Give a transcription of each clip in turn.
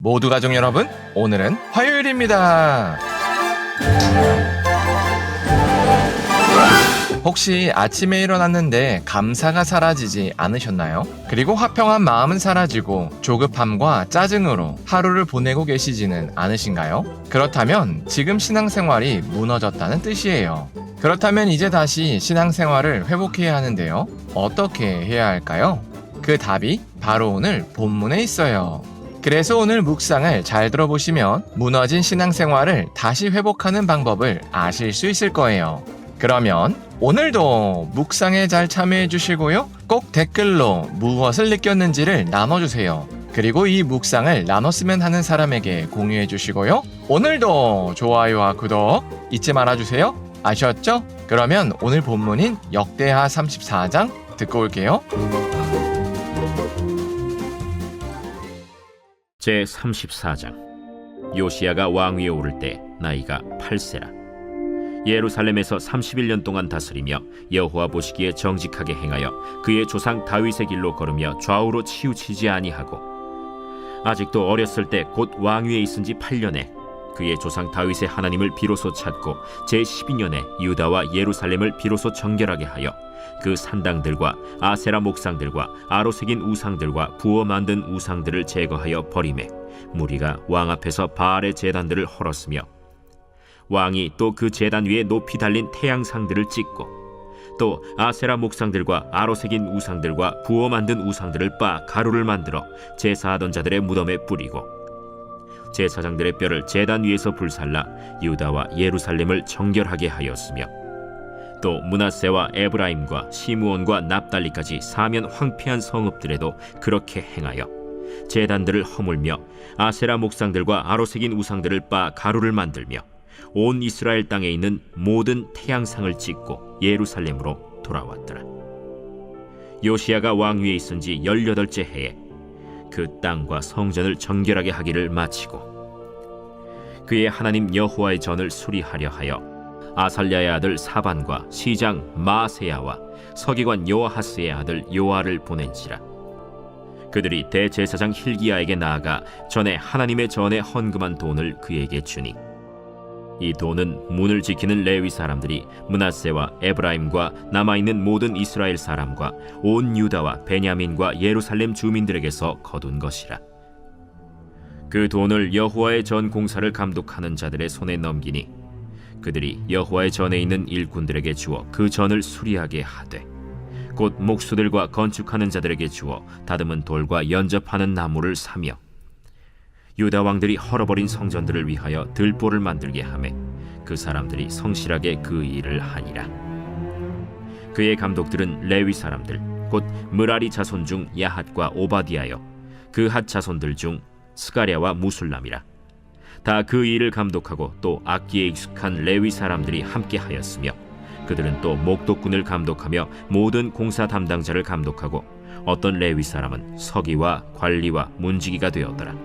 모두 가족 여러분, 오늘은 화요일입니다. 혹시 아침에 일어났는데 감사가 사라지지 않으셨나요? 그리고 화평한 마음은 사라지고 조급함과 짜증으로 하루를 보내고 계시지는 않으신가요? 그렇다면 지금 신앙생활이 무너졌다는 뜻이에요. 그렇다면 이제 다시 신앙생활을 회복해야 하는데요. 어떻게 해야 할까요? 그 답이 바로 오늘 본문에 있어요. 그래서 오늘 묵상을 잘 들어보시면 무너진 신앙생활을 다시 회복하는 방법을 아실 수 있을 거예요. 그러면 오늘도 묵상에 잘 참여해 주시고요. 꼭 댓글로 무엇을 느꼈는지를 나눠주세요. 그리고 이 묵상을 나눴으면 하는 사람에게 공유해 주시고요. 오늘도 좋아요와 구독 잊지 말아주세요. 아셨죠? 그러면 오늘 본문인 역대하 34장 듣고 올게요. 제34장. 요시야가 왕위에 오를 때 나이가 8세라. 예루살렘에서 31년 동안 다스리며 여호와 보시기에 정직하게 행하여 그의 조상 다윗의 길로 걸으며 좌우로 치우치지 아니하고, 아직도 어렸을 때 곧 왕위에 있은 지 8년에 그의 조상 다윗의 하나님을 비로소 찾고 제12년에 유다와 예루살렘을 비로소 정결하게 하여 그 산당들과 아세라 목상들과 아로 새긴 우상들과 부어 만든 우상들을 제거하여 버리매 무리가 왕 앞에서 바알의 제단들을 헐었으며, 왕이 또 그 제단 위에 높이 달린 태양상들을 찍고 또 아세라 목상들과 아로 새긴 우상들과 부어 만든 우상들을 빻아 가루를 만들어 제사하던 자들의 무덤에 뿌리고, 제사장들의 뼈를 제단 위에서 불살라 유다와 예루살렘을 정결하게 하였으며, 또 므낫세와 에브라임과 시므온과 납달리까지 사면 황폐한 성읍들에도 그렇게 행하여 제단들을 허물며 아세라 목상들과 아로 새긴 우상들을 빻아 가루를 만들며 온 이스라엘 땅에 있는 모든 태양상을 찍고 예루살렘으로 돌아왔더라. 요시야가 왕위에 있은 지 18째 해에 그 땅과 성전을 정결하게 하기를 마치고, 그의 하나님 여호와의 전을 수리하려 하여 아살랴의 아들 사반과 시장 마세야와 서기관 요아하스의 아들 요아를 보낸지라. 그들이 대제사장 힐기야에게 나아가 전에 하나님의 전에 헌금한 돈을 그에게 주니, 이 돈은 문을 지키는 레위 사람들이 므낫세와 에브라임과 남아있는 모든 이스라엘 사람과 온 유다와 베냐민과 예루살렘 주민들에게서 거둔 것이라. 그 돈을 여호와의 전 공사를 감독하는 자들의 손에 넘기니 그들이 여호와의 전에 있는 일꾼들에게 주어 그 전을 수리하게 하되, 곧 목수들과 건축하는 자들에게 주어 다듬은 돌과 연접하는 나무를 사며, 유다 왕들이 헐어버린 성전들을 위하여 들보를 만들게 하매 그 사람들이 성실하게 그 일을 하니라. 그의 감독들은 레위 사람들 곧 므라리 자손 중 야핫과 오바디아여, 그 핫 자손들 중 스가랴와 무술람이라. 다 그 일을 감독하고 또 악기에 익숙한 레위 사람들이 함께 하였으며, 그들은 또 목독군을 감독하며 모든 공사 담당자를 감독하고 어떤 레위 사람은 서기와 관리와 문지기가 되었더라.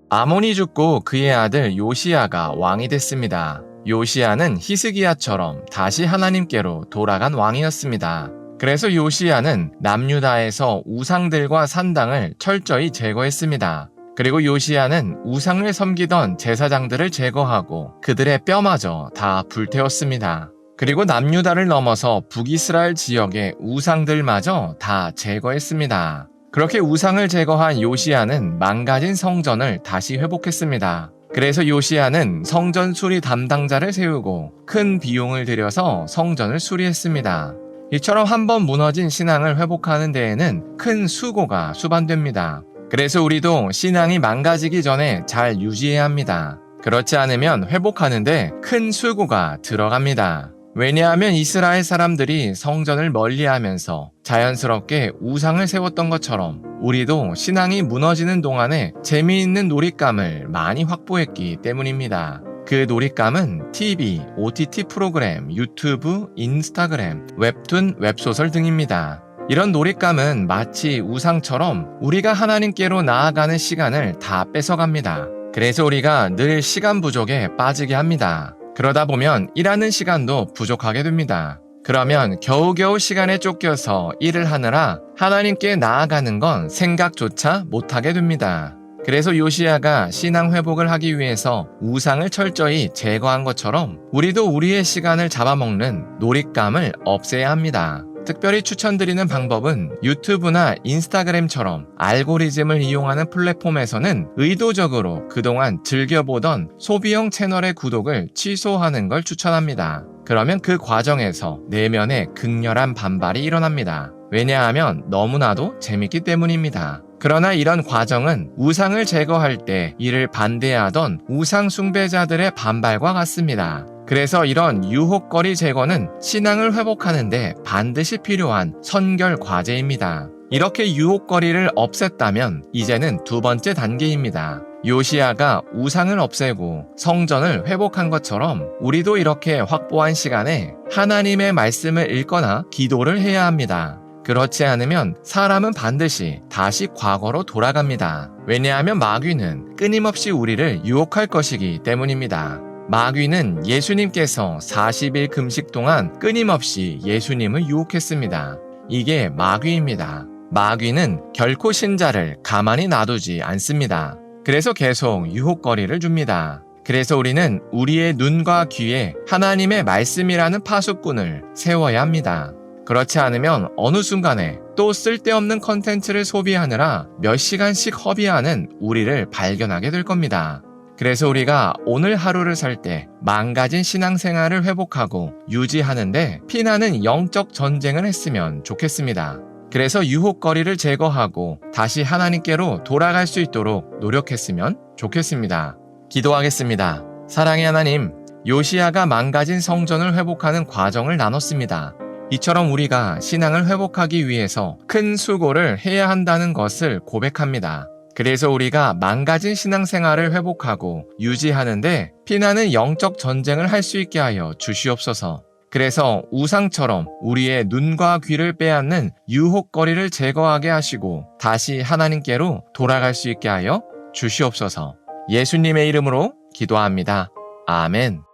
아몬이 죽고 그의 아들 요시야가 왕이 됐습니다. 요시야는 히스기야처럼 다시 하나님께로 돌아간 왕이었습니다. 그래서 요시야는 남유다에서 우상들과 산당을 철저히 제거했습니다. 그리고 요시야는 우상을 섬기던 제사장들을 제거하고 그들의 뼈마저 다 불태웠습니다. 그리고 남유다를 넘어서 북이스라엘 지역의 우상들마저 다 제거했습니다. 그렇게 우상을 제거한 요시야는 망가진 성전을 다시 회복했습니다. 그래서 요시야는 성전 수리 담당자를 세우고 큰 비용을 들여서 성전을 수리했습니다. 이처럼 한번 무너진 신앙을 회복하는 데에는 큰 수고가 수반됩니다. 그래서 우리도 신앙이 망가지기 전에 잘 유지해야 합니다. 그렇지 않으면 회복하는데 큰 수고가 들어갑니다. 왜냐하면 이스라엘 사람들이 성전을 멀리하면서 자연스럽게 우상을 세웠던 것처럼 우리도 신앙이 무너지는 동안에 재미있는 놀잇감을 많이 확보했기 때문입니다. 그 놀잇감은 TV, OTT 프로그램, 유튜브, 인스타그램, 웹툰, 웹소설 등입니다. 이런 놀잇감은 마치 우상처럼 우리가 하나님께로 나아가는 시간을 다 뺏어갑니다. 그래서 우리가 늘 시간 부족에 빠지게 합니다. 그러다 보면 일하는 시간도 부족하게 됩니다. 그러면 겨우겨우 시간에 쫓겨서 일을 하느라 하나님께 나아가는 건 생각조차 못하게 됩니다. 그래서 요시야가 신앙 회복을 하기 위해서 우상을 철저히 제거한 것처럼 우리도 우리의 시간을 잡아먹는 놀잇감을 없애야 합니다. 특별히 추천드리는 방법은 유튜브나 인스타그램처럼 알고리즘을 이용하는 플랫폼에서는 의도적으로 그동안 즐겨보던 소비형 채널의 구독을 취소하는 걸 추천합니다. 그러면 그 과정에서 내면에 극렬한 반발이 일어납니다. 왜냐하면 너무나도 재밌기 때문입니다. 그러나 이런 과정은 우상을 제거할 때 이를 반대하던 우상 숭배자들의 반발과 같습니다. 그래서 이런 유혹거리 제거는 신앙을 회복하는데 반드시 필요한 선결 과제입니다. 이렇게 유혹거리를 없앴다면 이제는 두 번째 단계입니다. 요시야가 우상을 없애고 성전을 회복한 것처럼 우리도 이렇게 확보한 시간에 하나님의 말씀을 읽거나 기도를 해야 합니다. 그렇지 않으면 사람은 반드시 다시 과거로 돌아갑니다. 왜냐하면 마귀는 끊임없이 우리를 유혹할 것이기 때문입니다. 마귀는 예수님께서 40일 금식 동안 끊임없이 예수님을 유혹했습니다. 이게 마귀입니다. 마귀는 결코 신자를 가만히 놔두지 않습니다. 그래서 계속 유혹거리를 줍니다. 그래서 우리는 우리의 눈과 귀에 하나님의 말씀이라는 파수꾼을 세워야 합니다. 그렇지 않으면 어느 순간에 또 쓸데없는 컨텐츠를 소비하느라 몇 시간씩 허비하는 우리를 발견하게 될 겁니다. 그래서 우리가 오늘 하루를 살 때 망가진 신앙생활을 회복하고 유지하는데 피나는 영적 전쟁을 했으면 좋겠습니다. 그래서 유혹거리를 제거하고 다시 하나님께로 돌아갈 수 있도록 노력했으면 좋겠습니다. 기도하겠습니다. 사랑의 하나님, 요시야가 망가진 성전을 회복하는 과정을 나눴습니다. 이처럼 우리가 신앙을 회복하기 위해서 큰 수고를 해야 한다는 것을 고백합니다. 그래서 우리가 망가진 신앙생활을 회복하고 유지하는데 피나는 영적 전쟁을 할 수 있게 하여 주시옵소서. 그래서 우상처럼 우리의 눈과 귀를 빼앗는 유혹거리를 제거하게 하시고 다시 하나님께로 돌아갈 수 있게 하여 주시옵소서. 예수님의 이름으로 기도합니다. 아멘.